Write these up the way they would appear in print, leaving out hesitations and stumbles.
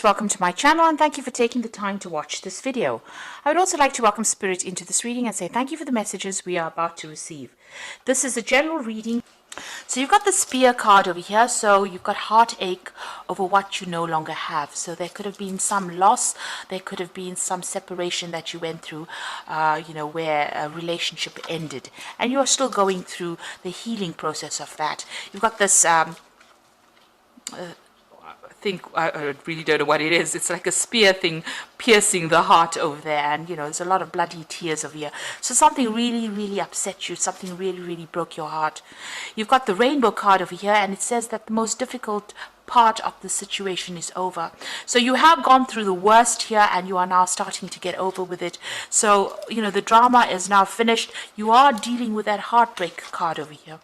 Welcome to my channel and thank you for taking the time to watch this video. I would also like to welcome Spirit into this reading and say thank you for the messages we are about to receive. This is a general reading. So you've got the Spear card over here, so you've got heartache over what you no longer have. So there could have been some loss, there could have been some separation that you went through, where a relationship ended. And you're still going through the healing process of that. You've got this I really don't know what it is. It's like a spear thing piercing the heart over there, and there's a lot of bloody tears over here. So something really, really upset you, something really, really broke your heart. You've got the Rainbow card over here, and it says that the most difficult part of the situation is over. So you have gone through the worst here and you are now starting to get over with it. So the drama is now finished. You are dealing with that heartbreak card over here.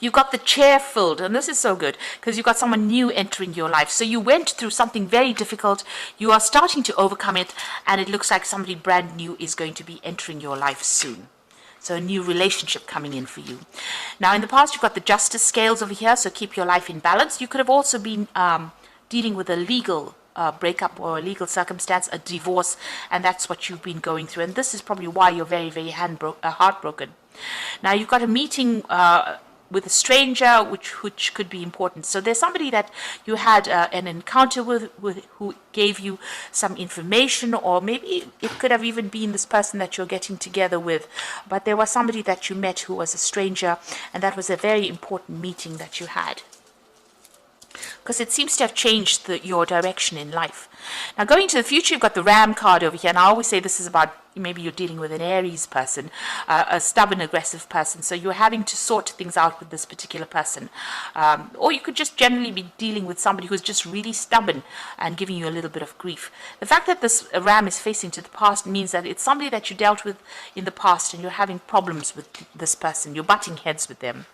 You've got the chair filled, and this is so good because you've got someone new entering your life. So you went through something very difficult, you are starting to overcome it, and it looks like somebody brand new is going to be entering your life soon. So a new relationship coming in for you. Now in the past you've got the Justice scales over here, so keep your life in balance. You could have also been dealing with a legal breakup or a legal circumstance, a divorce, and that's what you've been going through, and this is probably why you're very, very heartbroken. Now you've got a meeting with a stranger, which could be important. So there's somebody that you had an encounter with who gave you some information, or maybe it could have even been this person that you're getting together with. But there was somebody that you met who was a stranger, and that was a very important meeting that you had, because it seems to have changed your direction in life. Now going to the future, you've got the Ram card over here, and I always say this is about maybe you're dealing with an Aries person, a stubborn, aggressive person, so you're having to sort things out with this particular person. Or you could just generally be dealing with somebody who's just really stubborn and giving you a little bit of grief. The fact that this Ram is facing to the past means that it's somebody that you dealt with in the past and you're having problems with this person, you're butting heads with them.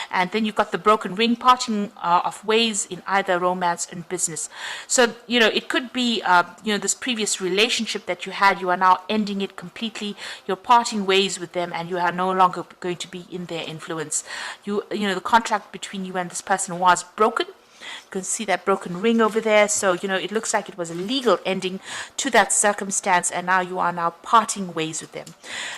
And then you've got the Broken Ring, parting of ways in either romance and business. So, it could be, this previous relationship that you had, you are now ending it completely. You're parting ways with them and you are no longer going to be in their influence. The contract between you and this person was broken. You can see that broken ring over there. So, it looks like it was a legal ending to that circumstance, and now you are now parting ways with them.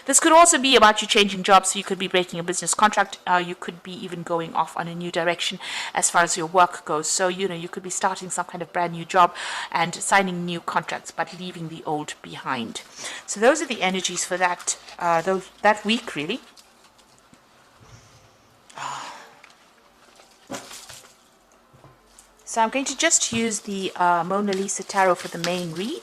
This could also be about you changing jobs, so you could be breaking a business contract. You could be even going off on a new direction as far as your work goes. So, you could be starting some kind of brand new job and signing new contracts, but leaving the old behind. So those are the energies for that week, really. So I'm going to just use the Mona Lisa Tarot for the main read.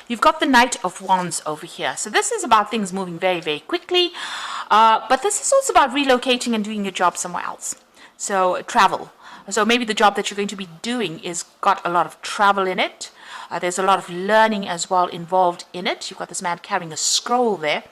You've got the Knight of Wands over here. So this is about things moving very, very quickly. But this is also about relocating and doing your job somewhere else. So travel. So maybe the job that you're going to be doing is got a lot of travel in it. There's a lot of learning as well involved in it. You've got this man carrying a scroll there.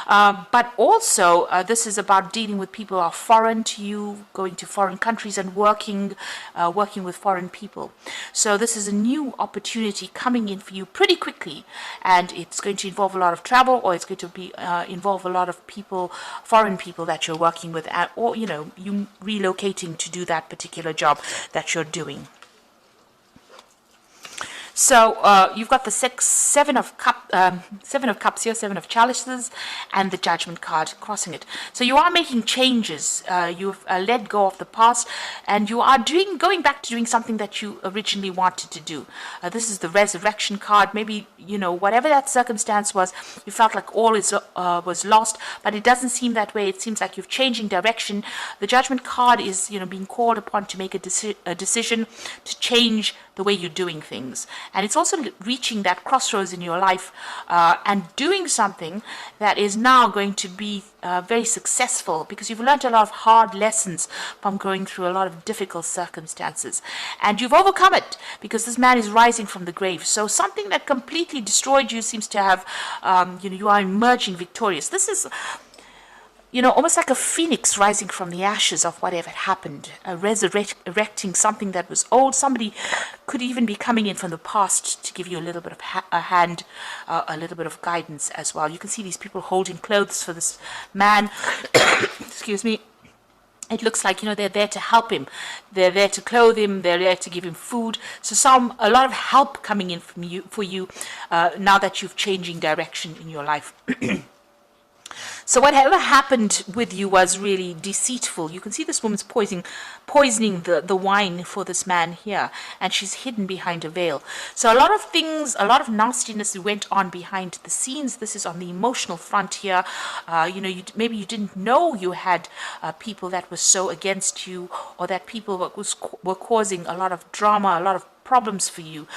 But also, this is about dealing with people who are foreign to you, going to foreign countries and working with foreign people. So this is a new opportunity coming in for you pretty quickly. And it's going to involve a lot of travel, or it's going to be involve a lot of people, foreign people that you're working with, or, you relocating to do that particular job that you're doing. So you've got the Seven of Cups here, Seven of Chalices, and the Judgment card crossing it. So you are making changes. You've let go of the past, and you are going back to doing something that you originally wanted to do. This is the Resurrection card. Maybe whatever that circumstance was, you felt like all was lost, but it doesn't seem that way. It seems like you're changing direction. The Judgment card is being called upon to make a decision to change the way you're doing things. And it's also reaching that crossroads in your life and doing something that is now going to be very successful, because you've learned a lot of hard lessons from going through a lot of difficult circumstances. And you've overcome it, because this man is rising from the grave. So something that completely destroyed you seems to have, you are emerging victorious. This is, almost like a phoenix rising from the ashes of whatever had happened, resurrecting something that was old. Somebody could even be coming in from the past to give you a little bit of a hand, a little bit of guidance as well. You can see these people holding clothes for this man. Excuse me. It looks like, they're there to help him. They're there to clothe him. They're there to give him food. So a lot of help coming in for you now that you've changing direction in your life. So whatever happened with you was really deceitful. You can see this woman's poisoning the wine for this man here, and she's hidden behind a veil. So a lot of things, a lot of nastiness went on behind the scenes. This is on the emotional front here. Maybe you didn't know you had people that were so against you, or that people were causing a lot of drama, a lot of problems for you.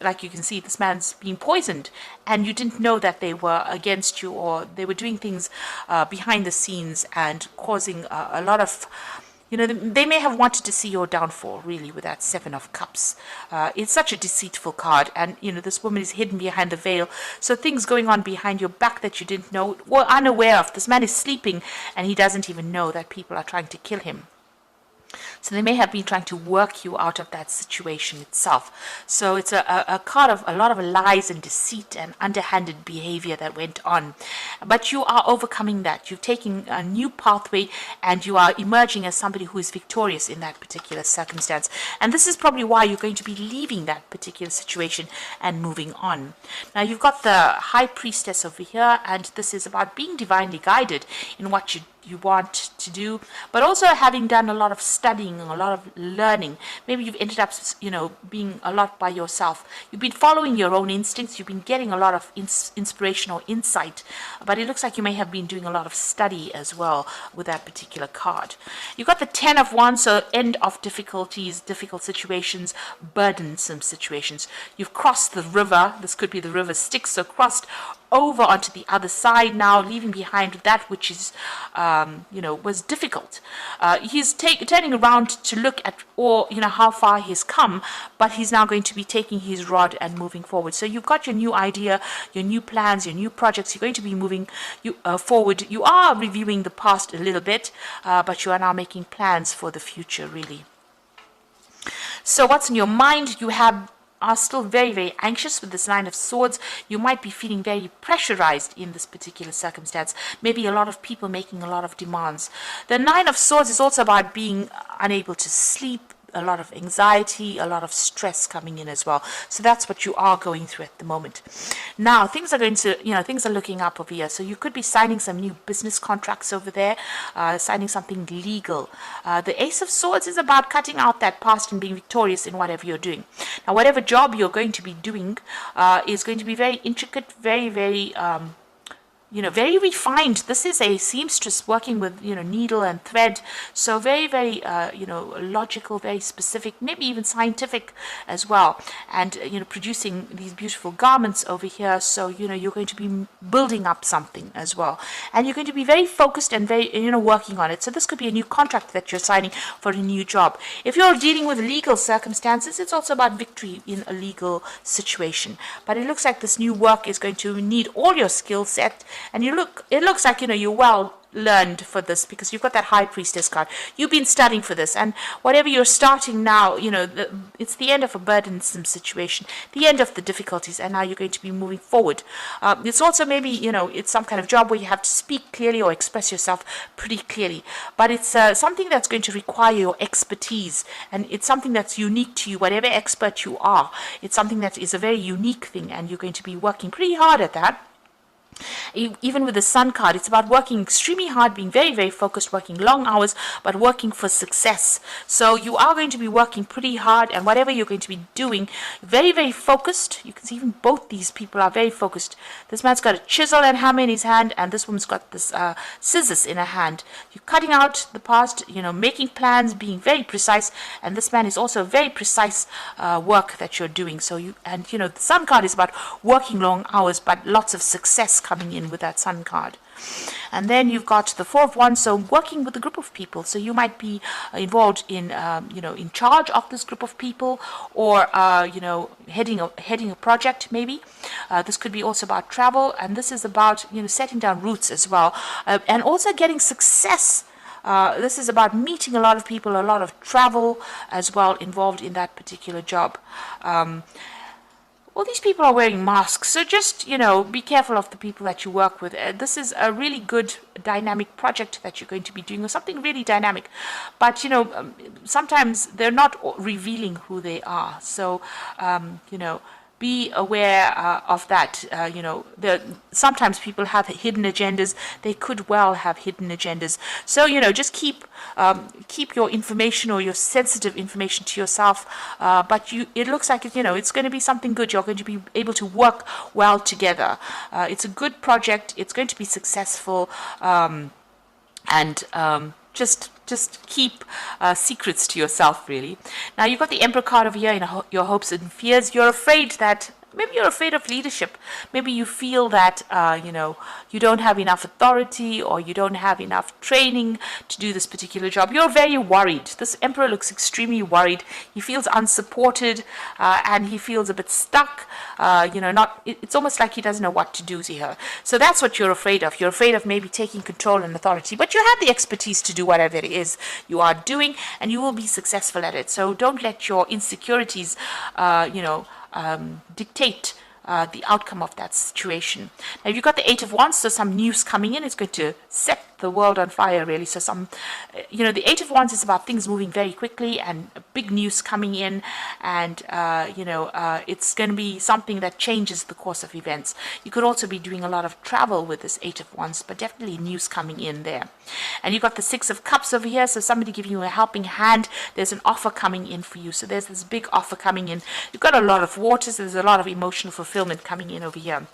Like you can see, this man's being poisoned, and you didn't know that they were against you, or they were doing things behind the scenes and causing a lot of, they may have wanted to see your downfall, really, with that Seven of Cups. It's such a deceitful card, and, this woman is hidden behind the veil. So things going on behind your back that you didn't know, or unaware of. This man is sleeping, and he doesn't even know that people are trying to kill him. So they may have been trying to work you out of that situation itself. So it's a card of a lot of lies and deceit and underhanded behavior that went on. But you are overcoming that. You've taken a new pathway, and you are emerging as somebody who is victorious in that particular circumstance. And this is probably why you're going to be leaving that particular situation and moving on. Now, you've got the High Priestess over here, and this is about being divinely guided in what you want to do, but also having done a lot of studying, a lot of learning. Maybe you've ended up, being a lot by yourself. You've been following your own instincts. You've been getting a lot of inspiration or insight, but it looks like you may have been doing a lot of study as well with that particular card. You've got the Ten of Wands, so end of difficulties, difficult situations, burdensome situations. You've crossed the river. This could be the river Styx, so crossed over onto the other side now, leaving behind that which is, was difficult. He's turning around to look at how far he's come, but he's now going to be taking his rod and moving forward. So you've got your new idea, your new plans, your new projects. You're going to be moving forward. You are reviewing the past a little bit, but you are now making plans for the future, really. So what's in your mind? You are still very, very anxious with this Nine of Swords. You might be feeling very pressurized in this particular circumstance. Maybe a lot of people making a lot of demands. The Nine of Swords is also about being unable to sleep, a lot of anxiety, a lot of stress coming in as well. So that's what you are going through at the moment. Now, things are looking up over here. So you could be signing some new business contracts over there, signing something legal. The Ace of Swords is about cutting out that past and being victorious in whatever you're doing. Now, whatever job you're going to be doing is going to be very intricate, very, very very refined. This is a seamstress working with, needle and thread. So very, very, logical, very specific, maybe even scientific as well. And, producing these beautiful garments over here. So, you're going to be building up something as well. And you're going to be very focused and very, working on it. So this could be a new contract that you're signing for a new job. If you're dealing with legal circumstances, it's also about victory in a legal situation. But it looks like this new work is going to need all your skill set. And it looks like, you're well learned for this, because you've got that High Priestess card. You've been studying for this, and whatever you're starting now, it's the end of a burdensome situation, the end of the difficulties, and now you're going to be moving forward. It's also maybe, it's some kind of job where you have to speak clearly or express yourself pretty clearly, but it's something that's going to require your expertise, and it's something that's unique to you, whatever expert you are. It's something that is a very unique thing, and you're going to be working pretty hard at that. Even with the sun card, it's about working extremely hard, being very, very focused, working long hours, but working for success. So you are going to be working pretty hard, and whatever you're going to be doing, very, very focused. You can see even both these people are very focused. This man's got a chisel and hammer in his hand, and this woman's got this scissors in her hand. You're cutting out the past, making plans, being very precise, and this man is also very precise work that you're doing. So the sun card is about working long hours, but lots of success coming in with that sun card. And then you've got the Four of Wands, so working with a group of people. So you might be involved in, in charge of this group of people, or heading a project maybe. This could be also about travel, and this is about setting down roots as well, and also getting success. This is about meeting a lot of people, a lot of travel as well involved in that particular job. All these people are wearing masks, so just, be careful of the people that you work with. This is a really good dynamic project that you're going to be doing, or something really dynamic. But, sometimes they're not revealing who they are. So, be aware of that. Sometimes people have hidden agendas. They could well have hidden agendas. So, just keep your information or your sensitive information to yourself. But it looks like it's going to be something good. You're going to be able to work well together. It's a good project. It's going to be successful. Just keep secrets to yourself, really. Now, you've got the Emperor card over here in your hopes and fears. You're afraid that maybe you're afraid of leadership. Maybe you feel that, you don't have enough authority, or you don't have enough training to do this particular job. You're very worried. This Emperor looks extremely worried. He feels unsupported, and he feels a bit stuck. It's almost like he doesn't know what to do here. So that's what you're afraid of. You're afraid of maybe taking control and authority, but you have the expertise to do whatever it is you are doing, and you will be successful at it. So don't let your insecurities, dictate the outcome of that situation. Now, you've got the Eight of Wands, so some news coming in. It's going to set the world on fire, really. So the Eight of Wands is about things moving very quickly and big news coming in, and it's going to be something that changes the course of events. You could also be doing a lot of travel with this Eight of Wands, but definitely news coming in there. And you've got the Six of Cups over here, so somebody giving you a helping hand. There's an offer coming in for you, so there's this big offer coming in. You've got a lot of water, so there's a lot of emotional fulfillment coming in over here.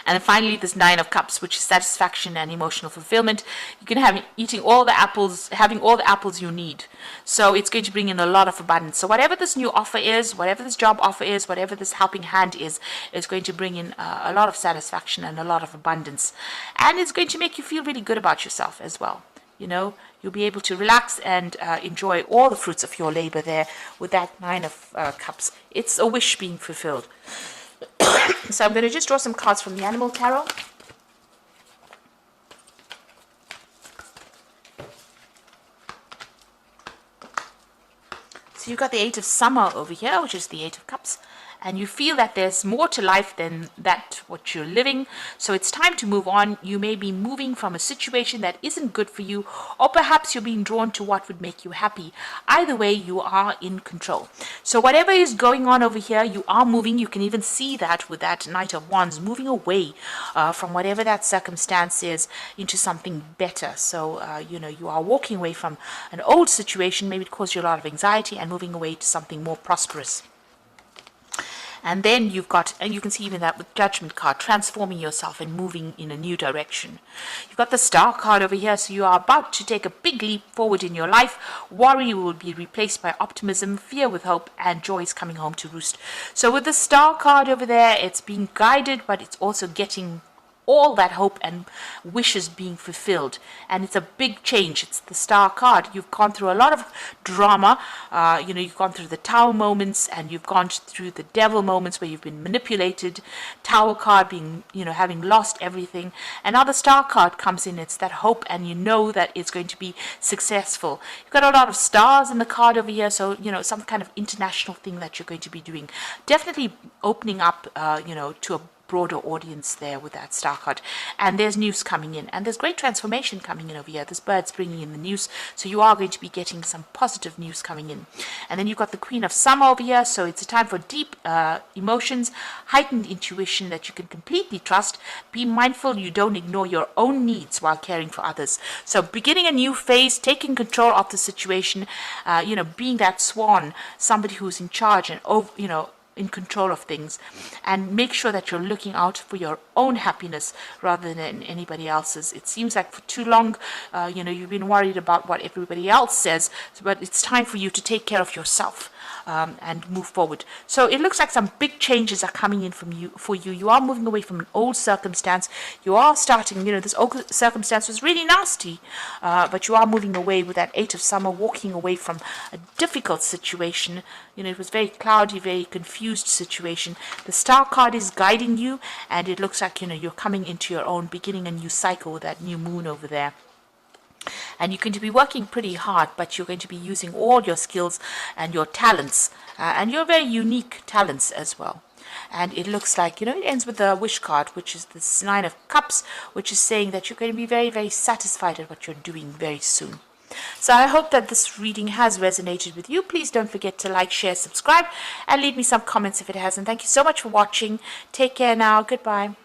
And then finally, this Nine of Cups, which is satisfaction and emotional fulfillment. You can have having all the apples you need. So it's going to bring in a lot of abundance. So whatever this new offer is, whatever this job offer is, whatever this helping hand is going to bring in a lot of satisfaction and a lot of abundance. And it's going to make you feel really good about yourself as well. You'll be able to relax and enjoy all the fruits of your labor there with that Nine of Cups. It's a wish being fulfilled. So I'm going to just draw some cards from the Animal Tarot. So you've got the Eight of Summer over here, which is the Eight of Cups. And you feel that there's more to life than that what you're living. So it's time to move on. You may be moving from a situation that isn't good for you, or perhaps you're being drawn to what would make you happy. Either way, you are in control. So whatever is going on over here, you are moving. You can even see that with that Knight of Wands, moving away from whatever that circumstance is into something better. So, you are walking away from an old situation, maybe it caused you a lot of anxiety, and moving away to something more prosperous. And then you've got, and you can see even that with Judgment card, transforming yourself and moving in a new direction. You've got the Star card over here, so you are about to take a big leap forward in your life. Worry will be replaced by optimism, fear with hope, and joy is coming home to roost. So with the Star card over there, it's being guided, but it's also getting all that hope and wishes being fulfilled, and it's a big change. It's the Star card. You've gone through a lot of drama. You've gone through the Tower moments, and you've gone through the Devil moments where you've been manipulated. Tower card being, having lost everything, and now the Star card comes in. It's that hope, and you know that it's going to be successful. You've got a lot of stars in the card over here, so some kind of international thing that you're going to be doing. Definitely opening up, to a broader audience there with that star card. And there's news coming in, and there's great transformation coming in over here. This bird's bringing in the news, so you are going to be getting some positive news coming in. And then you've got the Queen of Summer over here, so it's a time for deep emotions, heightened intuition that you can completely trust. Be mindful you don't ignore your own needs while caring for others. So beginning a new phase, taking control of the situation, being that swan, somebody who's in charge and in control of things, and make sure that you're looking out for your own happiness rather than anybody else's. It seems like for too long, you've been worried about what everybody else says, but it's time for you to take care of yourself and move forward. So it looks like some big changes are coming in for you. You are moving away from an old circumstance. You are starting, this old circumstance was really nasty, but you are moving away with that Eight of Summer, walking away from a difficult situation. It was very cloudy, very confused situation. The Star card is guiding you, and it looks like, you're coming into your own, beginning a new cycle with that new moon over there. And you're going to be working pretty hard, but you're going to be using all your skills and your talents, and your very unique talents as well. And it looks like, it ends with the Wish card, which is this Nine of Cups, which is saying that you're going to be very, very satisfied at what you're doing very soon. So I hope that this reading has resonated with you. Please don't forget to like, share, subscribe, and leave me some comments if it hasn't. Thank you so much for watching. Take care now. Goodbye.